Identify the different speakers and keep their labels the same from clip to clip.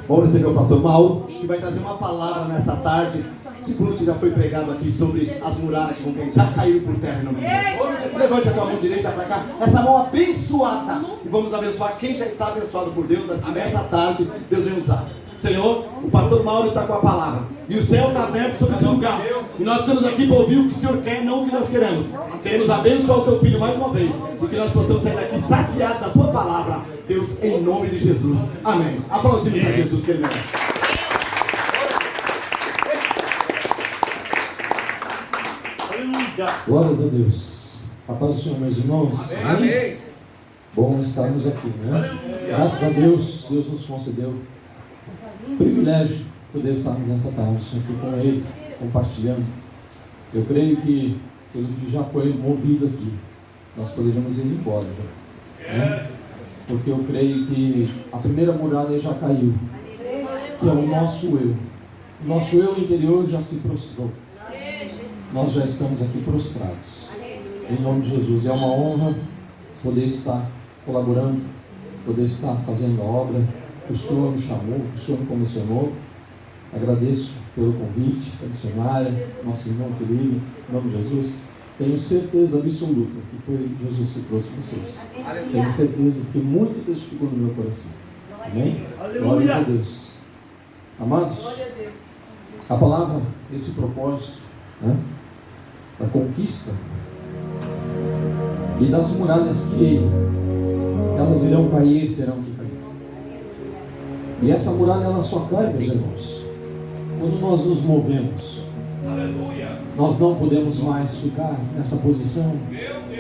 Speaker 1: Vamos receber o pastor Mauro, que vai trazer uma palavra nessa tarde, segundo que já foi pregado aqui, sobre as muralhas que vão cair, já caíram por terra em nome de Jesus. Levante a sua mão direita para cá, essa mão abençoada, e vamos abençoar quem já está abençoado por Deus, mas que nessa tarde Deus vem usar. Senhor, o pastor Mauro está com a palavra, e o céu está aberto sobre esse lugar, e nós estamos aqui para ouvir o que o Senhor quer, não o que nós queremos. Queremos abençoar o teu filho mais uma vez, e que nós possamos sair daqui saciados da tua palavra, Deus, em nome de Jesus. Amém. Aplaudimos a Jesus que ele merece.
Speaker 2: Glórias a Deus. A paz do Senhor, meus irmãos.
Speaker 3: Amém.
Speaker 2: Bom estarmos aqui, né? Graças a Deus, Deus nos concedeu o privilégio de poder estarmos nessa tarde aqui com Ele, compartilhando. Eu creio que pelo que já foi movido aqui, nós poderíamos ir embora já, né? Porque eu creio que a primeira muralha já caiu, que é o nosso eu. O nosso eu interior já se prostrou. Nós já estamos aqui prostrados. Em nome de Jesus. É uma honra poder estar colaborando, poder estar fazendo a obra que o Senhor me chamou, que o Senhor me comissionou. Agradeço pelo convite, a missionária, nosso irmão querido, em nome de Jesus. Tenho certeza absoluta que foi Jesus que trouxe vocês. Tenho certeza que muito testificou no meu coração. Amém? Glória a Deus. Amados, a palavra, esse propósito, né, da conquista e das muralhas que elas irão cair, terão que cair. E essa muralha ela só cai, meus irmãos, quando nós nos movemos. Nós não podemos mais ficar nessa posição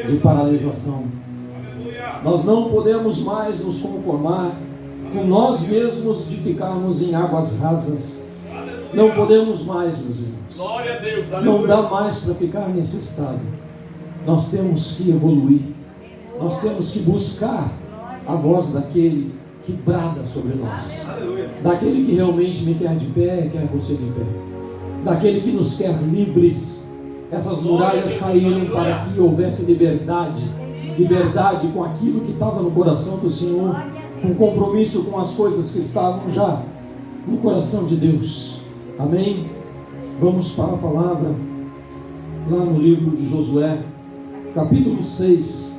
Speaker 2: de paralisação. Nós não podemos mais nos conformar com nós mesmos de ficarmos em águas rasas. Não podemos mais, meus irmãos.
Speaker 3: Glória a Deus.
Speaker 2: Não dá mais para ficar nesse estado. Nós temos que evoluir. Nós temos que buscar a voz daquele que brada sobre nós. Daquele que realmente me quer de pé, quer você de pé. Daquele que nos quer livres. Essas muralhas caíram para que houvesse liberdade. Liberdade com aquilo que estava no coração do Senhor. Com compromisso com as coisas que estavam já no coração de Deus. Amém? Vamos para a palavra lá no livro de Josué, capítulo 6.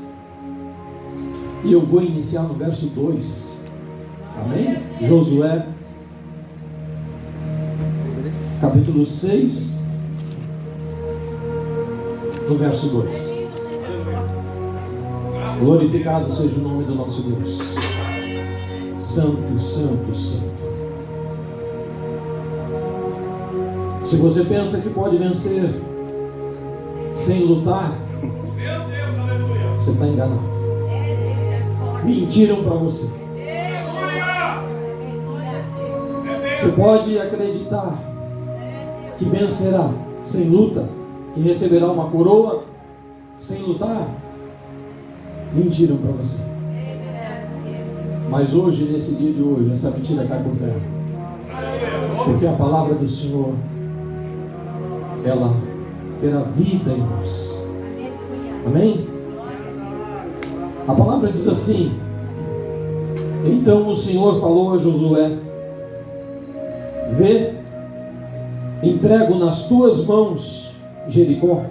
Speaker 2: E eu vou iniciar no verso 2. Amém? Josué, capítulo 6, no verso 2. Glorificado seja o nome do nosso Deus. Santo, santo, santo. Se você pensa que pode vencer sem lutar, você está enganado. Mentiram para você. Você pode acreditar que vencerá sem luta, que receberá uma coroa sem lutar. Mentiram para você. Mas hoje, nesse dia de hoje, essa mentira cai por terra. Porque a palavra do Senhor, ela terá vida em nós. Amém? A palavra diz assim: então o Senhor falou a Josué: vê, entrego nas tuas mãos Jericó,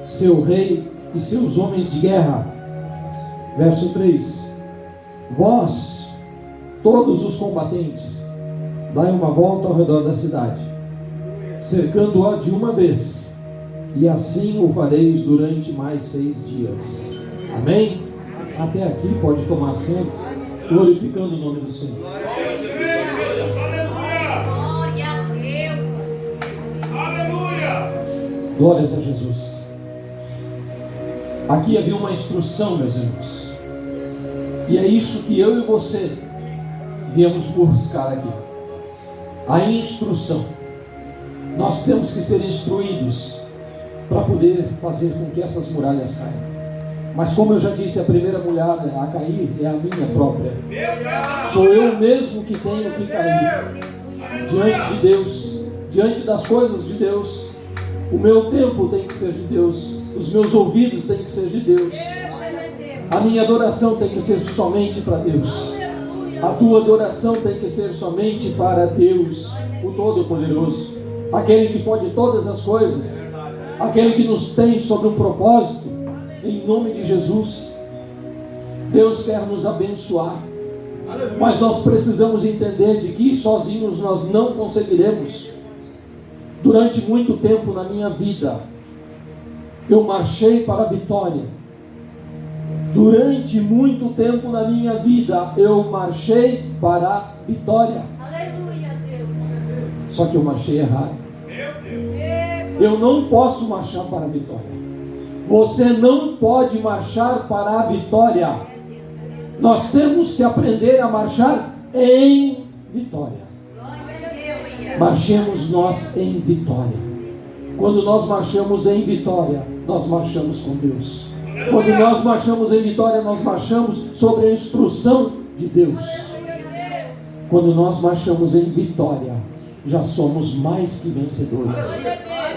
Speaker 2: seu rei e seus homens de guerra. Verso 3: vós, todos os combatentes, dai uma volta ao redor da cidade, cercando-a de uma vez, e assim o fareis durante mais 6 dias. Amém? Até aqui pode tomar assento, glorificando o nome do Senhor. Glórias a Jesus. Aqui havia uma instrução, meus irmãos, e é isso que eu e você viemos buscar aqui. A instrução. Nós temos que ser instruídos para poder fazer com que essas muralhas caiam. Mas como eu já disse, a primeira muralha a cair é a minha própria. Sou eu mesmo que tenho que cair diante de Deus, diante das coisas de Deus. O meu tempo tem que ser de Deus, os meus ouvidos têm que ser de Deus, a minha adoração tem que ser somente para Deus. A tua adoração tem que ser somente para Deus, o Todo-Poderoso, aquele que pode todas as coisas, aquele que nos tem sobre um propósito, em nome de Jesus. Deus quer nos abençoar, mas nós precisamos entender de que sozinhos nós não conseguiremos. Durante muito tempo na minha vida, eu marchei para a vitória. Durante muito tempo na minha vida, eu marchei para a vitória.
Speaker 3: Aleluia, Deus.
Speaker 2: Só que eu marchei errado. Eu não posso marchar para a vitória. Você não pode marchar para a vitória. Nós temos que aprender a marchar em vitória. Marchemos nós em vitória. Quando nós marchamos em vitória, nós marchamos com Deus. Quando nós marchamos em vitória, nós marchamos sobre a instrução de Deus. Quando nós marchamos em vitória, já somos mais que vencedores.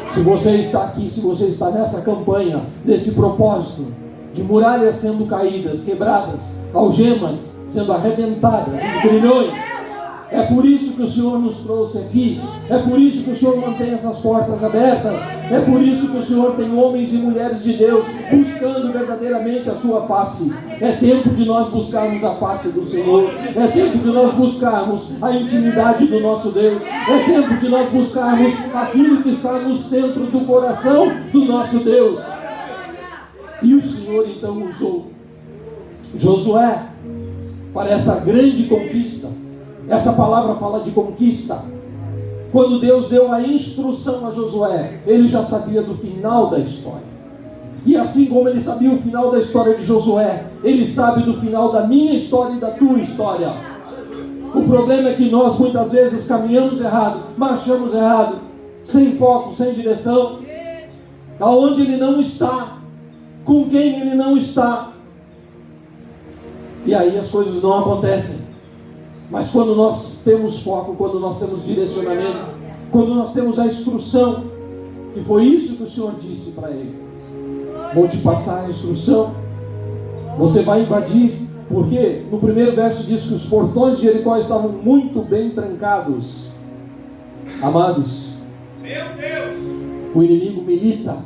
Speaker 2: Se você está aqui, se você está nessa campanha, nesse propósito de muralhas sendo caídas, quebradas, algemas sendo arrebentadas, os grilhões, é por isso que o Senhor nos trouxe aqui, é por isso que o Senhor mantém essas portas abertas, é por isso que o Senhor tem homens e mulheres de Deus buscando verdadeiramente a sua face. É tempo de nós buscarmos a face do Senhor, é tempo de nós buscarmos a intimidade do nosso Deus, é tempo de nós buscarmos aquilo que está no centro do coração do nosso Deus. E o Senhor então usou Josué para essa grande conquista. Essa palavra fala de conquista. Quando Deus deu a instrução a Josué, ele já sabia do final da história. E assim como ele sabia o final da história de Josué, ele sabe do final da minha história e da tua história. O problema é que nós muitas vezes caminhamos errado, marchamos errado, sem foco, sem direção, aonde ele não está, com quem ele não está. E aí as coisas não acontecem. Mas quando nós temos foco, quando nós temos direcionamento, quando nós temos a instrução, que foi isso que o Senhor disse para ele: vou te passar a instrução, você vai invadir, porque no primeiro verso diz que os portões de Jericó estavam muito bem trancados. Amados, o inimigo milita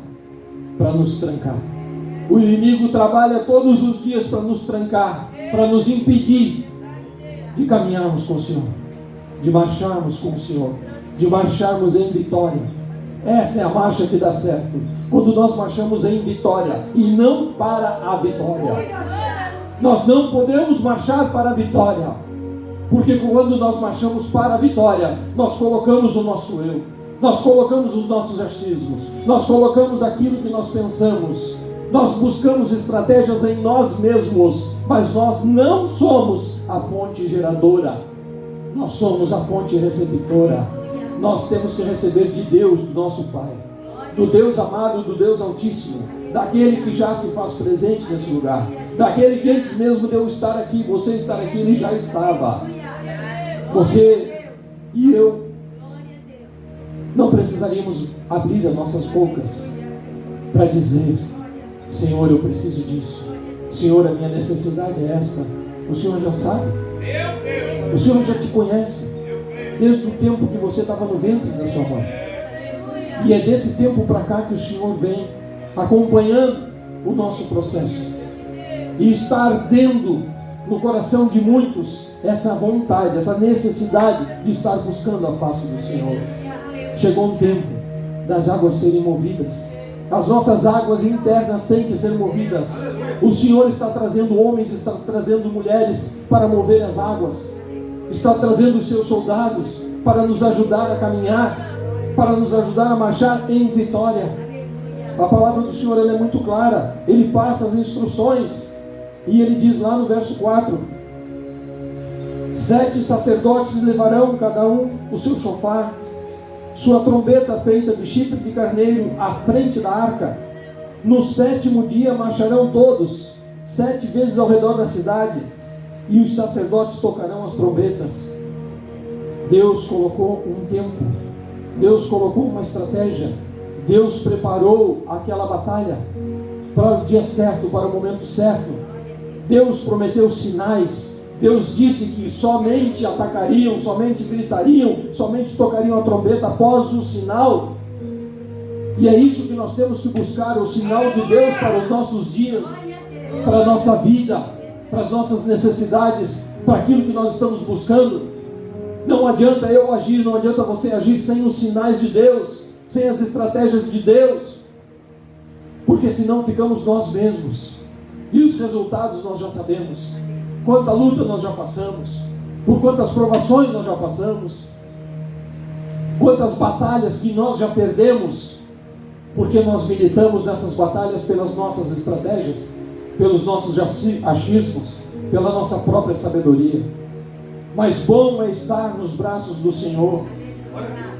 Speaker 2: para nos trancar. O inimigo trabalha todos os dias para nos trancar, para nos impedir de caminharmos com o Senhor, de marcharmos com o Senhor, de marcharmos em vitória. Essa é a marcha que dá certo, quando nós marchamos em vitória e não para a vitória. Nós não podemos marchar para a vitória, porque quando nós marchamos para a vitória, nós colocamos o nosso eu, nós colocamos os nossos achismos, nós colocamos aquilo que nós pensamos, nós buscamos estratégias em nós mesmos, mas nós não somos a fonte geradora, nós somos a fonte receptora. Nós temos que receber de Deus, do nosso Pai, do Deus amado, do Deus Altíssimo, daquele que já se faz presente nesse lugar, daquele que antes mesmo de eu estar aqui, você estar aqui, ele já estava. Você e eu não precisaríamos abrir as nossas bocas para dizer: Senhor, eu preciso disso. Senhor, a minha necessidade é esta. O Senhor já sabe. O Senhor já te conhece, desde o tempo que você estava no ventre da sua mãe. E é desse tempo para cá que o Senhor vem acompanhando o nosso processo. E está ardendo no coração de muitos essa vontade, essa necessidade de estar buscando a face do Senhor. Chegou o tempo das águas serem movidas. As nossas águas internas têm que ser movidas. O Senhor está trazendo homens, está trazendo mulheres para mover as águas. Está trazendo os seus soldados para nos ajudar a caminhar, para nos ajudar a marchar em vitória. A palavra do Senhor, ela é muito clara. Ele passa as instruções e ele diz lá no verso 4: 7 sacerdotes levarão cada um o seu chofar, sua trombeta feita de chifre de carneiro à frente da arca. No 7º dia marcharão todos 7 vezes ao redor da cidade, e os sacerdotes tocarão as trombetas. Deus colocou um tempo, Deus colocou uma estratégia, Deus preparou aquela batalha para o dia certo, para o momento certo. Deus prometeu sinais, Deus disse que somente atacariam, somente gritariam, somente tocariam a trombeta após o sinal. E é isso que nós temos que buscar, o sinal de Deus para os nossos dias, para a nossa vida, para as nossas necessidades, para aquilo que nós estamos buscando. Não adianta eu agir, não adianta você agir sem os sinais de Deus, sem as estratégias de Deus, porque senão ficamos nós mesmos. E os resultados nós já sabemos. Quanta luta nós já passamos, por quantas provações nós já passamos, quantas batalhas que nós já perdemos, porque nós militamos nessas batalhas pelas nossas estratégias, pelos nossos achismos, pela nossa própria sabedoria. Mas bom é estar nos braços do Senhor,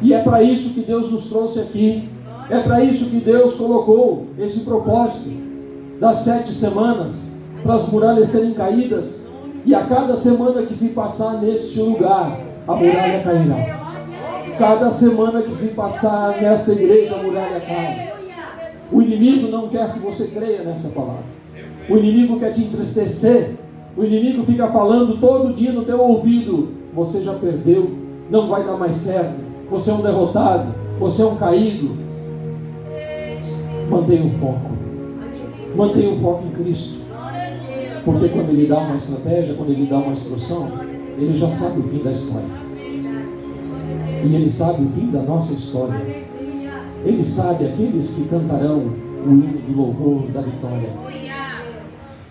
Speaker 2: e é para isso que Deus nos trouxe aqui, é para isso que Deus colocou esse propósito das 7 semanas, para as muralhas serem caídas. E a cada semana que se passar neste lugar, a muralha cairá. Cada semana que se passar nesta igreja, a muralha cai. O inimigo não quer que você creia nessa palavra. O inimigo quer te entristecer. O inimigo fica falando todo dia no teu ouvido: você já perdeu, não vai dar mais certo, você é um derrotado, você é um caído. Mantenha o foco. Mantenha o foco em Cristo. Porque quando Ele dá uma estratégia, quando Ele dá uma instrução, Ele já sabe o fim da história. E Ele sabe o fim da nossa história. Ele sabe aqueles que cantarão o hino do louvor da vitória.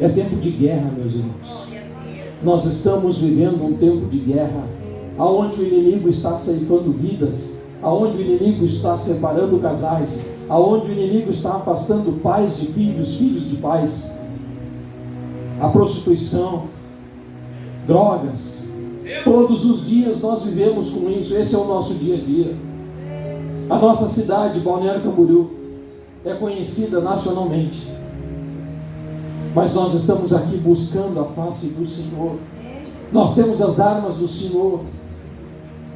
Speaker 2: É tempo de guerra, meus irmãos. Nós estamos vivendo um tempo de guerra, aonde o inimigo está ceifando vidas, aonde o inimigo está separando casais, aonde o inimigo está afastando pais de filhos, filhos de pais. A prostituição, drogas, todos os dias nós vivemos com isso. Esse é o nosso dia a dia. A nossa cidade, Balneário Camboriú, é conhecida nacionalmente, mas nós estamos aqui buscando a face do Senhor. Nós temos as armas do Senhor.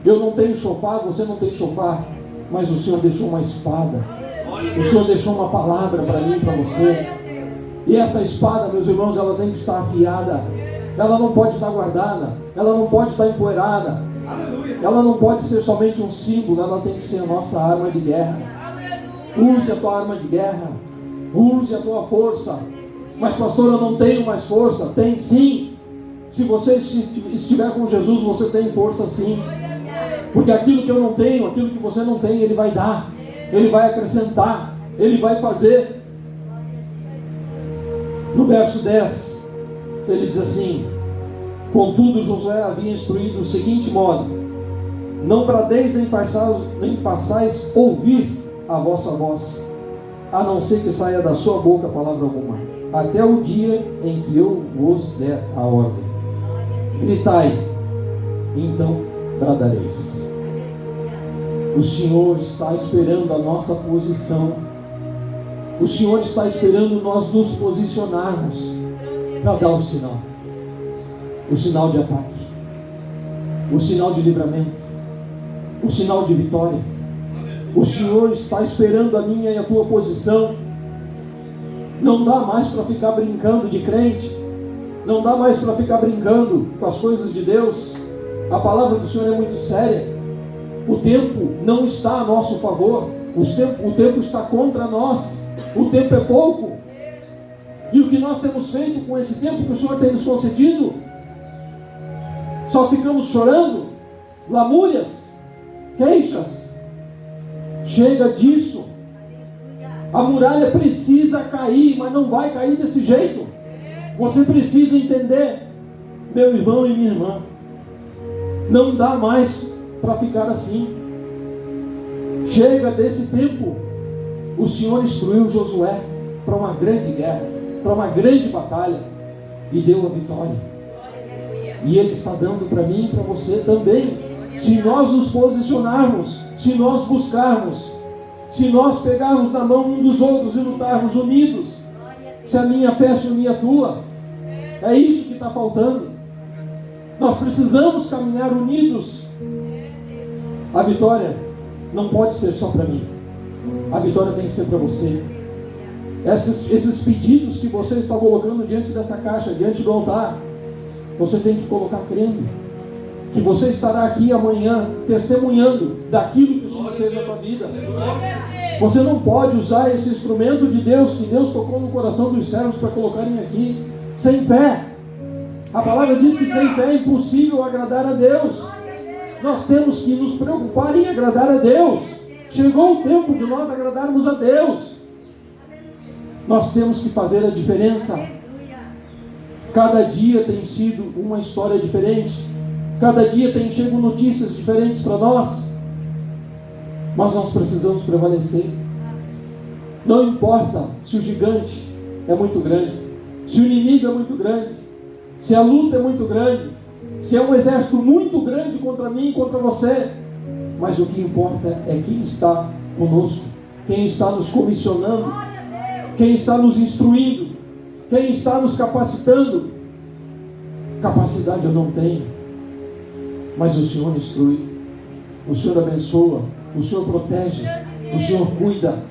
Speaker 2: Eu não tenho chofar, você não tem chofar, mas o Senhor deixou uma espada. O Senhor deixou uma palavra para mim e para você. E essa espada, meus irmãos, ela tem que estar afiada. Ela não pode estar guardada. Ela não pode estar empoeirada. Ela não pode ser somente um símbolo. Ela tem que ser a nossa arma de guerra. Use a tua arma de guerra. Use a tua força. Mas pastor, eu não tenho mais força. Tem sim. Se você estiver com Jesus, você tem força sim. Porque aquilo que eu não tenho, aquilo que você não tem, Ele vai dar. Ele vai acrescentar. Ele vai fazer. No verso 10, ele diz assim: contudo Josué havia instruído o seguinte modo: não bradeis nem façais ouvir a vossa voz, a não ser que saia da sua boca palavra alguma, até o dia em que eu vos der a ordem. Gritai, então bradareis. O Senhor está esperando a nossa posição. O Senhor está esperando nós nos posicionarmos para dar o sinal de ataque, o sinal de livramento, o sinal de vitória. O Senhor está esperando a minha e a tua posição. Não dá mais para ficar brincando de crente, não dá mais para ficar brincando com as coisas de Deus. A palavra do Senhor é muito séria. O tempo não está a nosso favor, o tempo está contra nós. O tempo é pouco. E o que nós temos feito com esse tempo que o Senhor tem nos concedido? Só ficamos chorando, lamúrias, queixas. Chega disso. A muralha precisa cair, mas não vai cair desse jeito. Você precisa entender, meu irmão e minha irmã, não dá mais para ficar assim. Chega desse tempo. O Senhor instruiu Josué para uma grande guerra, para uma grande batalha, e deu a vitória. E Ele está dando para mim e para você também. Se nós nos posicionarmos, se nós buscarmos, se nós pegarmos na mão um dos outros e lutarmos unidos, se a minha fé se unir à tua, é isso que está faltando. Nós precisamos caminhar unidos. A vitória não pode ser só para mim. A vitória tem que ser para você. Esses pedidos que você está colocando diante dessa caixa, diante do altar, Você tem que colocar crendo que você estará aqui amanhã testemunhando daquilo que o Senhor fez na tua vida. Você não pode usar esse instrumento de Deus que Deus tocou no coração dos servos para colocarem aqui sem fé. A palavra diz que sem fé é impossível agradar a Deus. Nós temos que nos preocupar em agradar a Deus. Chegou o tempo de nós agradarmos a Deus. Nós temos que fazer a diferença. Cada dia tem sido uma história diferente. Cada dia tem chego notícias diferentes para nós. Mas nós precisamos prevalecer. Não importa se o gigante é muito grande, se o inimigo é muito grande, se a luta é muito grande, se é um exército muito grande contra mim e contra você. Mas o que importa é quem está conosco, quem está nos comissionando, quem está nos instruindo, quem está nos capacitando. Capacidade eu não tenho, mas o Senhor instrui, o Senhor abençoa, o Senhor protege, o Senhor cuida.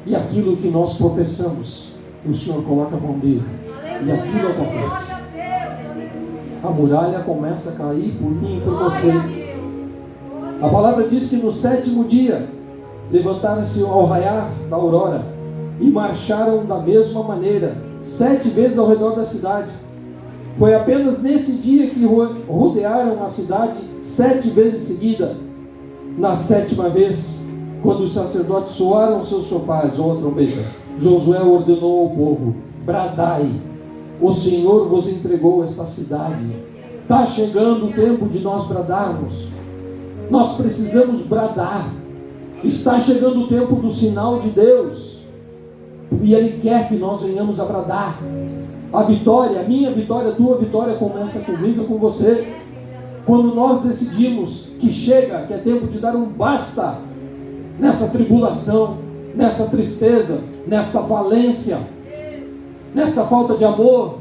Speaker 2: E aquilo que nós professamos, o Senhor coloca a mão dele, e aquilo acontece. A muralha começa a cair por mim e por você. A palavra diz que no 7º dia levantaram-se ao raiar da aurora e marcharam da mesma maneira 7 vezes ao redor da cidade. Foi apenas nesse dia que rodearam a cidade 7 vezes seguida. Na 7ª vez, quando os sacerdotes soaram seus chofás ou a trombeta, Josué ordenou ao povo: bradai, o Senhor vos entregou esta cidade. Está chegando o tempo de nós bradarmos. Nós precisamos bradar. Está chegando o tempo do sinal de Deus, e Ele quer que nós venhamos a bradar. A vitória, a minha vitória, a tua vitória começa comigo e com você. Quando nós decidimos que chega, que é tempo de dar um basta nessa tribulação, nessa tristeza, nesta falência, nesta falta de amor,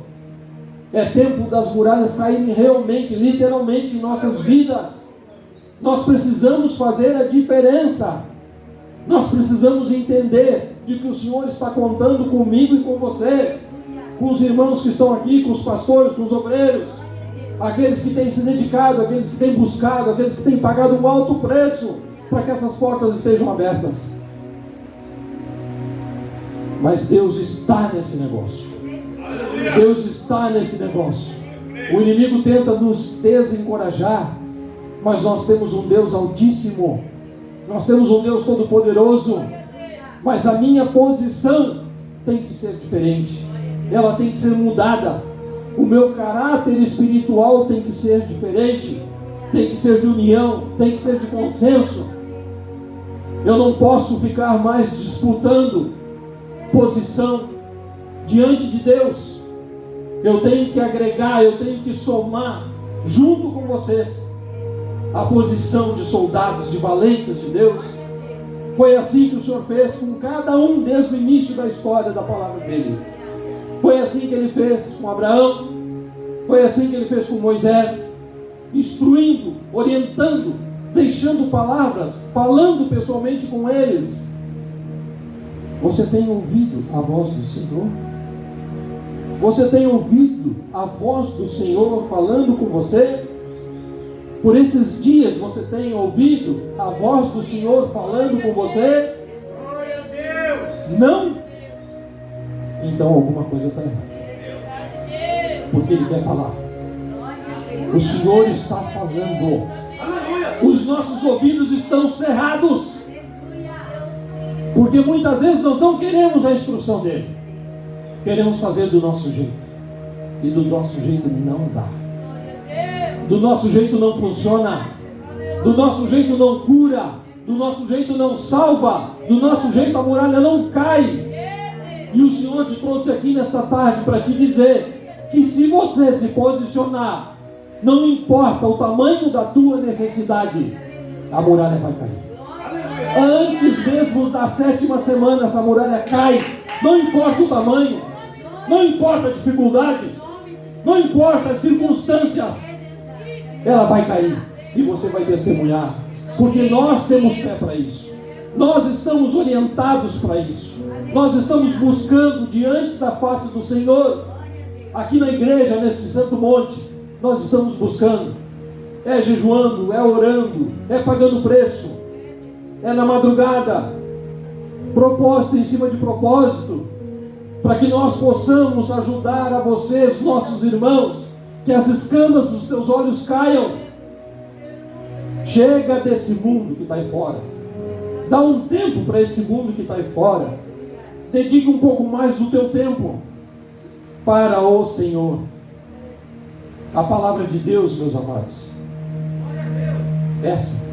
Speaker 2: é tempo das muralhas caírem realmente, literalmente em nossas vidas. Nós precisamos fazer a diferença. Nós precisamos entender de que o Senhor está contando comigo e com você, com os irmãos que estão aqui, com os pastores, com os obreiros, aqueles que têm se dedicado, aqueles que têm buscado, aqueles que têm pagado um alto preço para que essas portas estejam abertas. Mas Deus está nesse negócio. Deus está nesse negócio. O inimigo tenta nos desencorajar, mas nós temos um Deus altíssimo, nós temos um Deus todo-poderoso. Mas a minha posição tem que ser diferente, ela tem que ser mudada. O meu caráter espiritual tem que ser diferente, tem que ser de união, tem que ser de consenso. Eu não posso ficar mais disputando posição diante de Deus. Eu tenho que agregar, eu tenho que somar junto com vocês a posição de soldados, de valentes de Deus. Foi assim que o Senhor fez com cada um desde o início da história da palavra dele. Foi assim que Ele fez com Abraão, foi assim que Ele fez com Moisés, instruindo, orientando, deixando palavras, falando pessoalmente com eles. Você tem ouvido a voz do Senhor? Você tem ouvido a voz do Senhor falando com você? Por esses dias você tem ouvido a voz do Senhor falando com você? Não? Então alguma coisa está errada. Porque Ele quer falar. O Senhor está falando. Os nossos ouvidos estão cerrados. Porque muitas vezes nós não queremos a instrução dEle. Queremos fazer do nosso jeito. E do nosso jeito não dá. Do nosso jeito não funciona. Do nosso jeito não cura. Do nosso jeito não salva. Do nosso jeito a muralha não cai. E o Senhor te trouxe aqui nesta tarde para te dizer que se você se posicionar, não importa o tamanho da tua necessidade, a muralha vai cair. Antes mesmo da 7ª semana, essa muralha cai. Não importa o tamanho, não importa a dificuldade, não importa as circunstâncias, ela vai cair e você vai testemunhar, porque nós temos fé para isso, nós estamos orientados para isso, nós estamos buscando diante da face do Senhor, aqui na igreja, neste santo monte, nós estamos buscando. É jejuando, é orando, é pagando preço, é na madrugada, propósito em cima de propósito, para que nós possamos ajudar a vocês, nossos irmãos, que as escamas dos teus olhos caiam. Chega desse mundo que está aí fora. Dá um tempo para esse mundo que está aí fora. Dedica um pouco mais do teu tempo para o Senhor. A palavra de Deus, meus amados, essa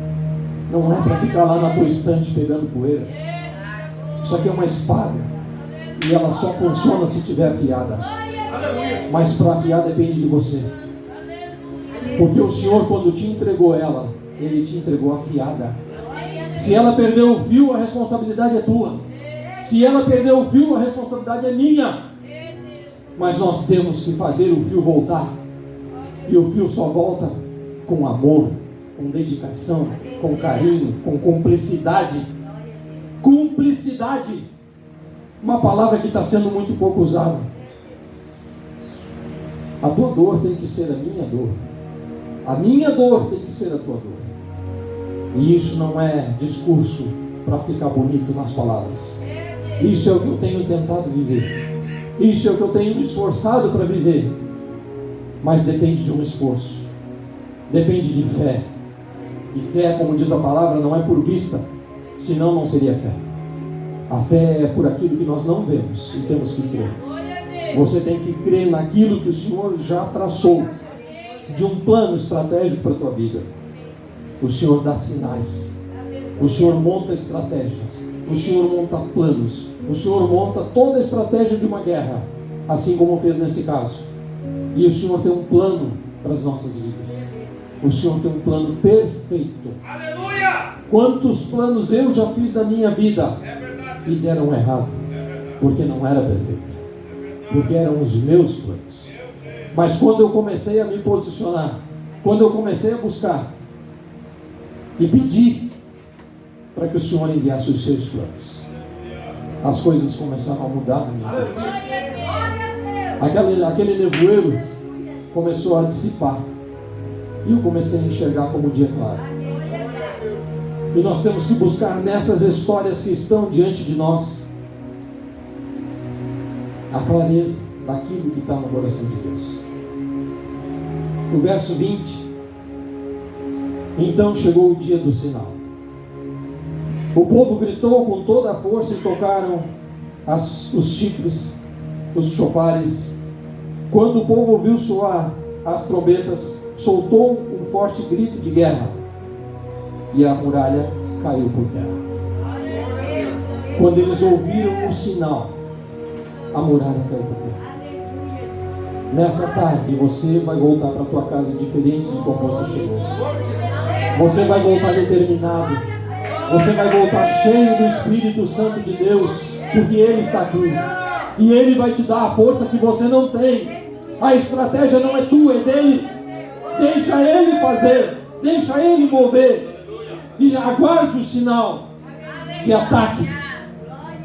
Speaker 2: não é para ficar lá na tua estante pegando poeira. Isso aqui é uma espada e ela só funciona se estiver afiada. Mas para afiar depende de você. Porque o Senhor, quando te entregou ela, Ele te entregou afiada. Se ela perdeu o fio, a responsabilidade é tua. Se ela perdeu o fio, a responsabilidade é minha. Mas nós temos que fazer o fio voltar. E o fio só volta com amor, com dedicação, com carinho, com cumplicidade. Cumplicidade. Uma palavra que está sendo muito pouco usada. A tua dor tem que ser a minha dor. A minha dor tem que ser a tua dor. E isso não é discurso para ficar bonito nas palavras. Isso é o que eu tenho tentado viver. Isso é o que eu tenho me esforçado para viver. Mas depende de um esforço. Depende de fé. E fé, como diz a palavra, não é por vista, senão não seria fé. A fé é por aquilo que nós não vemos e temos que crer. Você tem que crer naquilo que o Senhor já traçou, de um plano estratégico para a tua vida. O Senhor dá sinais. O Senhor monta estratégias. O Senhor monta planos. O Senhor monta toda a estratégia de uma guerra, assim como fez nesse caso. E o Senhor tem um plano para as nossas vidas. O Senhor tem um plano perfeito. Aleluia! Quantos planos eu já fiz na minha vida e deram errado, porque não era perfeito, porque eram os meus planos. Mas quando eu comecei a me posicionar, quando eu comecei a buscar e pedir para que o Senhor enviasse os seus planos, as coisas começaram a mudar na minha vida. Aquele nevoeiro começou a dissipar e eu comecei a enxergar como dia claro. E nós temos que buscar nessas histórias que estão diante de nós a clareza daquilo que está no coração de Deus. No verso 20: então chegou o dia do sinal. O povo gritou com toda a força e tocaram os chifres, os chofares. Quando o povo ouviu soar as trombetas, soltou um forte grito de guerra e a muralha caiu por terra. Quando eles ouviram o sinal, a muralha caiu por terra. Nessa tarde você vai voltar para a tua casa diferente de como você chegou. Você vai voltar determinado. Você vai voltar cheio do Espírito Santo de Deus, porque Ele está aqui. E Ele vai te dar a força que você não tem. A estratégia não é tua, é dele. Deixa Ele fazer. Deixa Ele mover. E aguarde o sinal de ataque.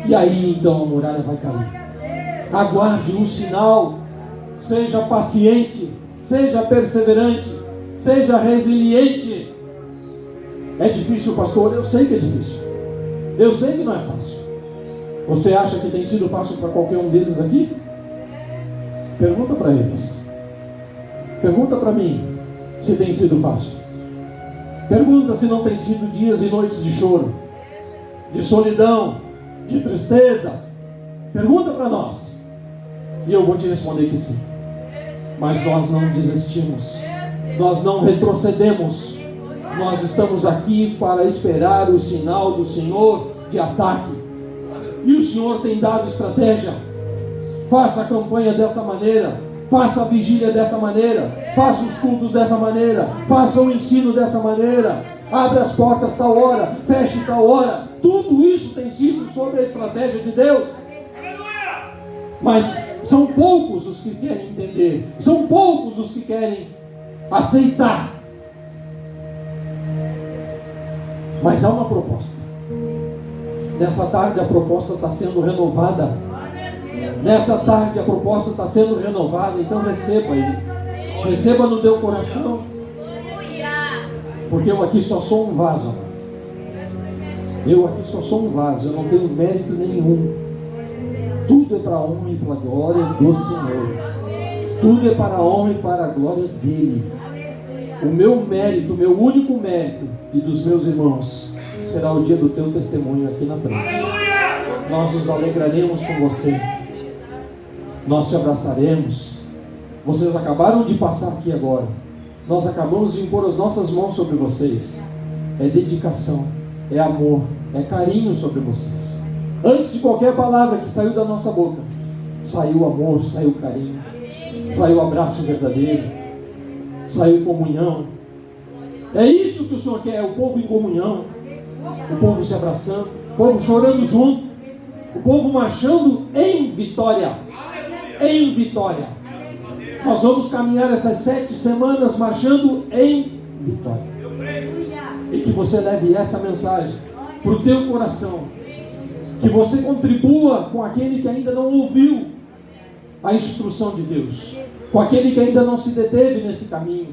Speaker 2: E aí então a muralha vai cair. Aguarde o sinal. Seja paciente. Seja perseverante. Seja resiliente. É difícil, pastor? Eu sei que é difícil. Eu sei que não é fácil. Você acha que tem sido fácil para qualquer um deles aqui? Pergunta para eles. Pergunta para mim se tem sido fácil. Pergunta se não tem sido dias e noites de choro, de solidão, de tristeza. Pergunta para nós. E eu vou te responder que sim. Mas nós não desistimos. Nós não retrocedemos. Nós estamos aqui para esperar o sinal do Senhor de ataque. E o Senhor tem dado estratégia. Faça a campanha dessa maneira. Faça a vigília dessa maneira. Faça os cultos dessa maneira. Faça o ensino dessa maneira. Abre as portas tal hora. Feche tal hora. Tudo isso tem sido sobre a estratégia de Deus. Mas são poucos os que querem entender. São poucos os que querem aceitar. Mas há uma proposta. Nessa tarde a proposta está sendo renovada. Nessa tarde a proposta está sendo renovada. Então receba aí. Receba no teu coração. Porque eu aqui só sou um vaso. Eu aqui só sou um vaso. Eu não tenho mérito nenhum. Tudo é para a honra e para a glória do Senhor. Tudo é para a honra e para a glória dele. O meu mérito, o meu único mérito e dos meus irmãos será o dia do teu testemunho aqui na frente. Nós nos alegraremos com você. Nós te abraçaremos. Vocês acabaram de passar aqui agora. Nós acabamos de impor as nossas mãos sobre vocês. É dedicação, é amor, é carinho sobre vocês. Antes de qualquer palavra que saiu da nossa boca, saiu amor, saiu carinho, saiu abraço verdadeiro, saiu comunhão. É isso que o Senhor quer, o povo em comunhão, o povo se abraçando, o povo chorando junto, o povo marchando em vitória. Em vitória. Nós vamos caminhar essas 7 semanas marchando em vitória. E que você leve essa mensagem para o teu coração. Que você contribua com aquele que ainda não ouviu a instrução de Deus, com aquele que ainda não se deteve nesse caminho,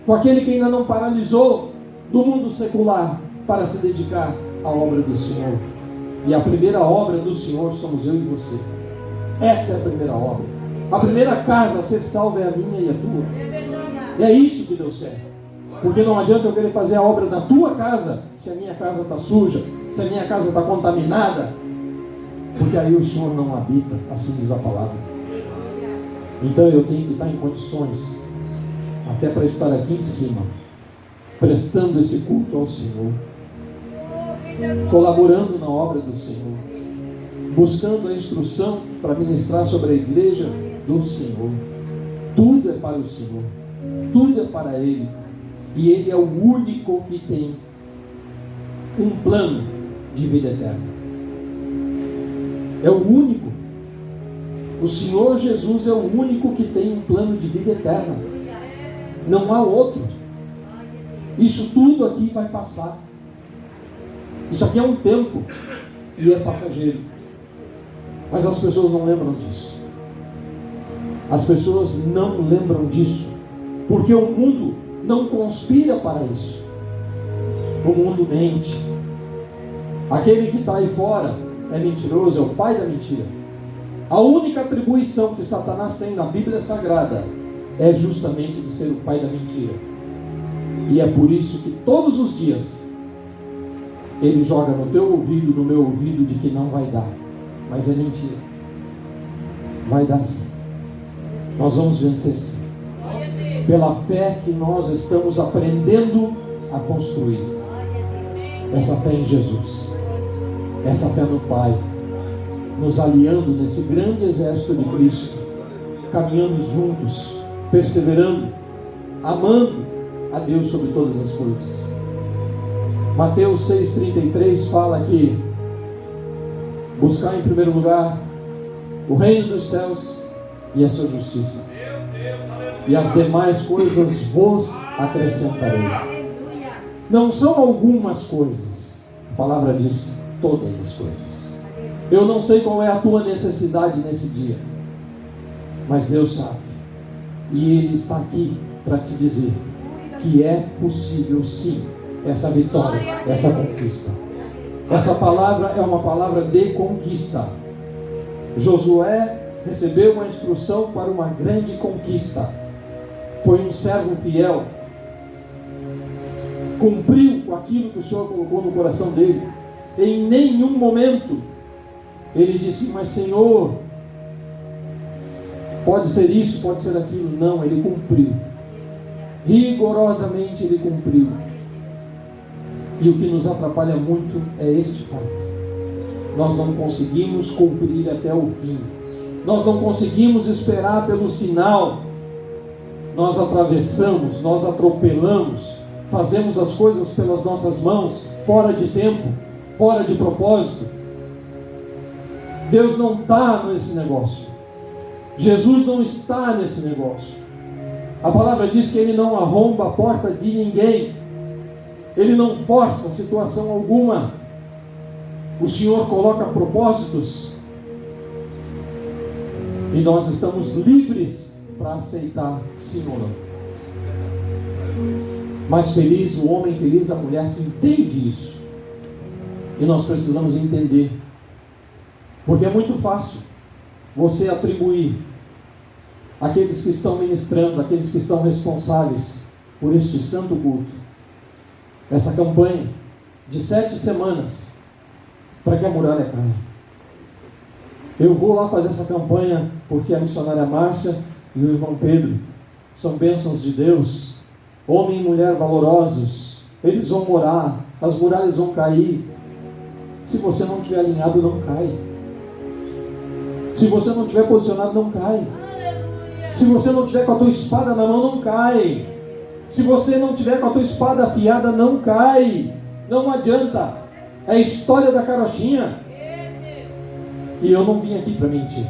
Speaker 2: com aquele que ainda não paralisou do mundo secular para se dedicar à obra do Senhor. E a primeira obra do Senhor somos eu e você. Essa é a primeira obra. A primeira casa a ser salva é a minha e a tua. E é isso que Deus quer. Porque não adianta eu querer fazer a obra da tua casa se a minha casa está suja, se a minha casa está contaminada, porque aí o Senhor não habita, assim diz a palavra. Então eu tenho que estar em condições, até para estar aqui em cima, prestando esse culto ao Senhor, colaborando na obra do Senhor, buscando a instrução para ministrar sobre a igreja do Senhor. Tudo é para o Senhor, tudo é para Ele, e Ele é o único que tem um plano de vida eterna. É o único. O Senhor Jesus é o único que tem um plano de vida eterna. Não há outro. Isso tudo aqui vai passar. Isso aqui é um tempo e é passageiro. Mas as pessoas não lembram disso. As pessoas não lembram disso, porque o mundo não conspira para isso. O mundo mente. Aquele que está aí fora é mentiroso, é o pai da mentira. A única atribuição que Satanás tem na Bíblia Sagrada é justamente de ser o pai da mentira. E é por isso que todos os dias ele joga no teu ouvido, no meu ouvido, de que não vai dar. Mas é mentira. Vai dar sim. Nós vamos vencer sim. Pela fé que nós estamos aprendendo a construir. Essa fé em Jesus. Essa fé no Pai. Nos aliando nesse grande exército de Cristo. Caminhando juntos. Perseverando. Amando a Deus sobre todas as coisas. Mateus 6,33 fala que buscar em primeiro lugar o reino dos céus e a sua justiça, e as demais coisas vos acrescentarei. Não são algumas coisas, a palavra diz todas as coisas. Eu não sei qual é a tua necessidade nesse dia, mas Deus sabe, e Ele está aqui para te dizer que é possível sim essa vitória, essa conquista. Essa palavra é uma palavra de conquista. Josué recebeu uma instrução para uma grande conquista. Foi um servo fiel, cumpriu com aquilo que o Senhor colocou no coração dele. Em nenhum momento ele disse: mas Senhor, pode ser isso, pode ser aquilo. Não, ele cumpriu. Rigorosamente ele cumpriu. E o que nos atrapalha muito é este fato. Nós não conseguimos cumprir até o fim. Nós não conseguimos esperar pelo sinal. Nós atravessamos, nós atropelamos, fazemos as coisas pelas nossas mãos, fora de tempo, fora de propósito. Deus não está nesse negócio. Jesus não está nesse negócio. A palavra diz que Ele não arromba a porta de ninguém. Ele não força situação alguma. O Senhor coloca propósitos. E nós estamos livres para aceitar sim ou não. Mas feliz o homem, feliz a mulher que entende isso. E nós precisamos entender. Porque é muito fácil você atribuir aqueles que estão ministrando, aqueles que estão responsáveis por este santo culto, essa campanha de 7 semanas para que a muralha caia. Eu vou lá fazer essa campanha porque a missionária Márcia e o irmão Pedro são bênçãos de Deus, homem e mulher valorosos, eles vão morar, as muralhas vão cair. Se você não estiver alinhado, não cai. Se você não estiver posicionado, não cai. Se você não estiver com a tua espada na mão, não cai. Se você não estiver com a tua espada afiada, não cai. Não adianta. É a história da carochinha. E eu não vim aqui para mentir.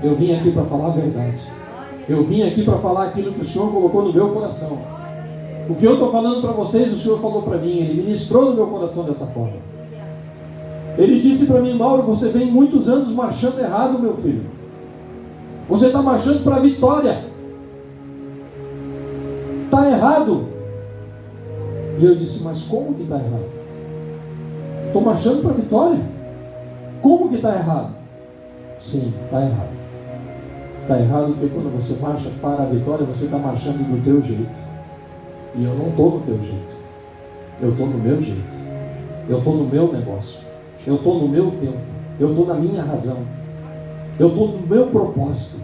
Speaker 2: Eu vim aqui para falar a verdade. Eu vim aqui para falar aquilo que o Senhor colocou no meu coração. O que eu estou falando para vocês, o Senhor falou para mim. Ele ministrou no meu coração dessa forma. Ele disse para mim: Mauro, você vem muitos anos marchando errado, meu filho. Você está marchando para a vitória. Está errado. E eu disse: mas como que está errado? Estou marchando para a vitória. Como que está errado? Sim, está errado. Está errado porque quando você marcha para a vitória, você está marchando do teu jeito. E eu não estou no teu jeito. Eu estou no meu jeito. Eu estou no meu negócio. Eu estou no meu tempo. Eu estou na minha razão. Eu estou no meu propósito.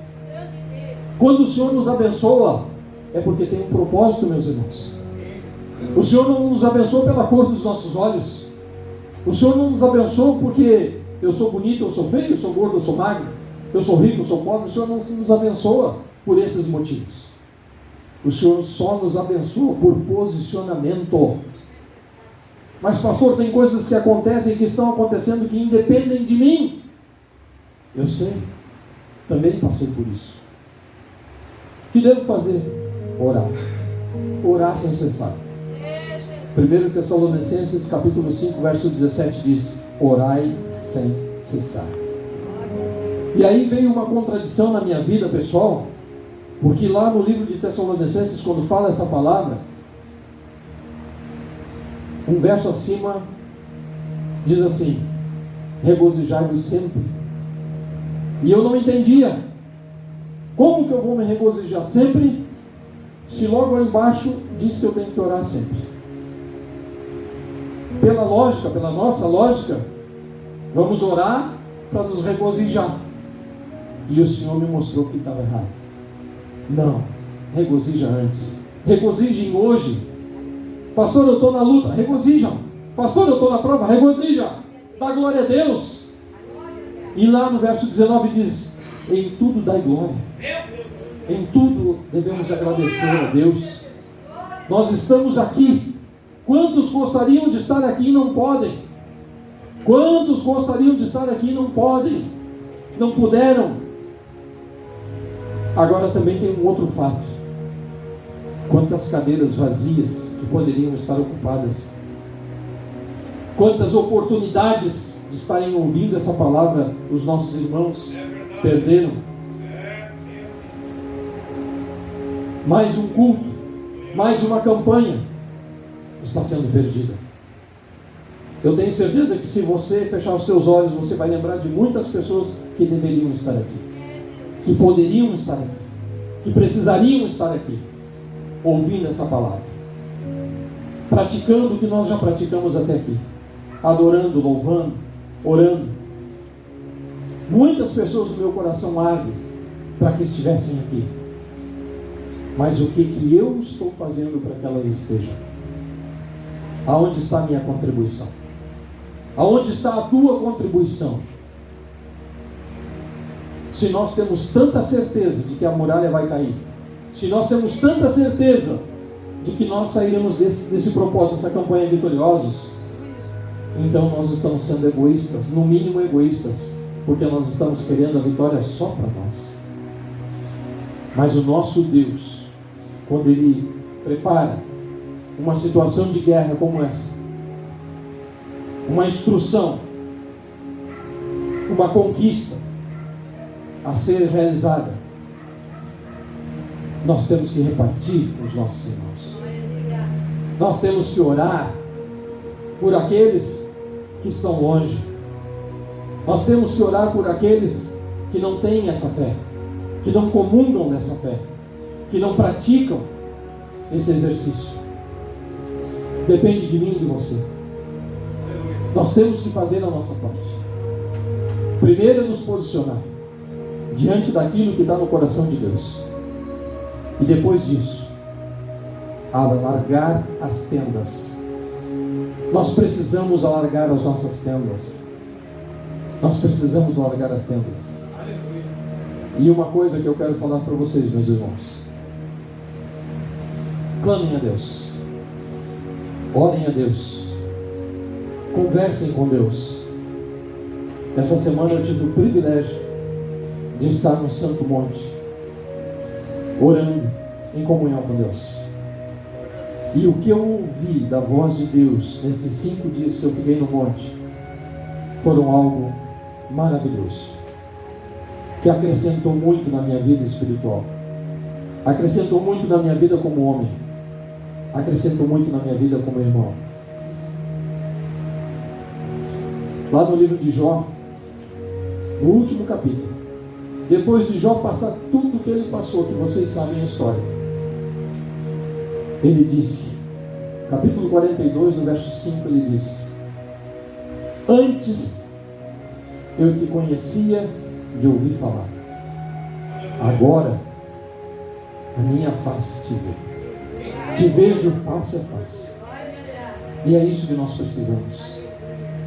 Speaker 2: Quando o Senhor nos abençoa, é porque tem um propósito, meus irmãos. O Senhor não nos abençoa pela cor dos nossos olhos. O Senhor não nos abençoa porque eu sou bonito, eu sou feio, eu sou gordo, eu sou magro, eu sou rico, eu sou pobre. O Senhor não nos abençoa por esses motivos. O Senhor só nos abençoa por posicionamento. Mas pastor, tem coisas que acontecem, que estão acontecendo, que independem de mim. Eu sei, também passei por isso. O que devo fazer? Orar. Orar sem cessar. 1 Tessalonicenses capítulo 5, verso 17 diz: orai sem cessar. E aí veio uma contradição na minha vida pessoal, porque lá no livro de Tessalonicenses, quando fala essa palavra, um verso acima diz assim: regozijai-vos sempre. E eu não entendia. Como que eu vou me regozijar sempre, se logo lá embaixo diz que eu tenho que orar sempre? Pela lógica, pela nossa lógica, vamos orar para nos regozijar. E o Senhor me mostrou que estava errado. Não, regozija antes. Regozijem hoje. Pastor, eu estou na luta, regozijam. Pastor, eu estou na prova, regozija. Dá glória a Deus. E lá no verso 19 diz: em tudo dai glória. Em tudo devemos agradecer a Deus. Nós estamos aqui. Quantos gostariam de estar aqui e não podem? Quantos gostariam de estar aqui e não podem? Não puderam. Agora também tem um outro fato. Quantas cadeiras vazias que poderiam estar ocupadas. Quantas oportunidades de estarem ouvindo essa palavra os nossos irmãos perderam. Mais um culto, mais uma campanha está sendo perdida. Eu tenho certeza que se você fechar os seus olhos, você vai lembrar de muitas pessoas que deveriam estar aqui, que poderiam estar aqui, que precisariam estar aqui, ouvindo essa palavra, praticando o que nós já praticamos até aqui, adorando, louvando, orando. Muitas pessoas no meu coração ardem para que estivessem aqui. Mas o que eu estou fazendo para que elas estejam? Aonde está a minha contribuição? Aonde está a tua contribuição? Se nós temos tanta certeza de que a muralha vai cair, se nós temos tanta certeza de que nós sairemos desse propósito, dessa campanha vitoriosos, então nós estamos sendo egoístas, no mínimo egoístas, porque nós estamos querendo a vitória só para nós. Mas o nosso Deus, quando Ele prepara uma situação de guerra como essa, uma instrução, uma conquista a ser realizada, nós temos que repartir com os nossos irmãos. Nós temos que orar por aqueles que estão longe. Nós temos que orar por aqueles que não têm essa fé, que não comungam dessa fé, que não praticam esse exercício. Depende de mim e de você. Nós temos que fazer a nossa parte. Primeiro, nos posicionar diante daquilo que está no coração de Deus. E depois disso, alargar as tendas. Nós precisamos alargar as nossas tendas. Nós precisamos alargar as tendas. E uma coisa que eu quero falar para vocês, meus irmãos: clamem a Deus, orem a Deus, conversem com Deus. Essa semana eu tive o privilégio de estar no Santo Monte, orando em comunhão com Deus. E o que eu ouvi da voz de Deus nesses 5 dias que eu fiquei no monte foram algo maravilhoso, que acrescentou muito na minha vida espiritual, acrescentou muito na minha vida como homem, acrescentou muito na minha vida como irmão. Lá no livro de Jó, no último capítulo, depois de Jó passar tudo o que ele passou, que vocês sabem a história, ele disse, capítulo 42, no verso 5, ele disse: antes eu te conhecia de ouvir falar, agora a minha face te vejo face a face. E é isso que nós precisamos.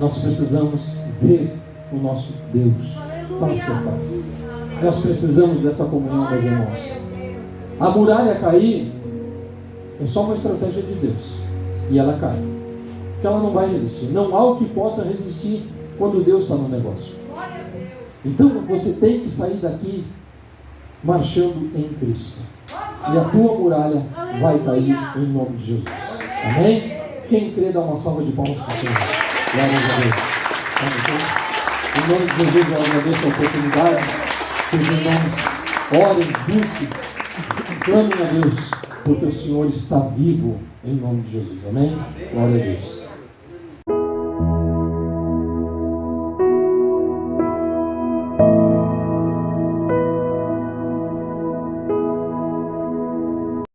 Speaker 2: Nós precisamos ver o nosso Deus face a face. Nós precisamos dessa comunhão, meus irmãos. A muralha cair é só uma estratégia de Deus, e ela cai, porque ela não vai resistir. Não há o que possa resistir quando Deus está no negócio. Então você tem que sair daqui marchando em Cristo, e a tua muralha vai cair em nome de Jesus. Amém? Quem crê, dá uma salva de palmas para o Senhor. Glória a Deus. Em nome de Jesus, eu agradeço a oportunidade que os irmãos orem, busquem, clamem a Deus, porque o Senhor está vivo em nome de Jesus. Amém? Glória a Deus.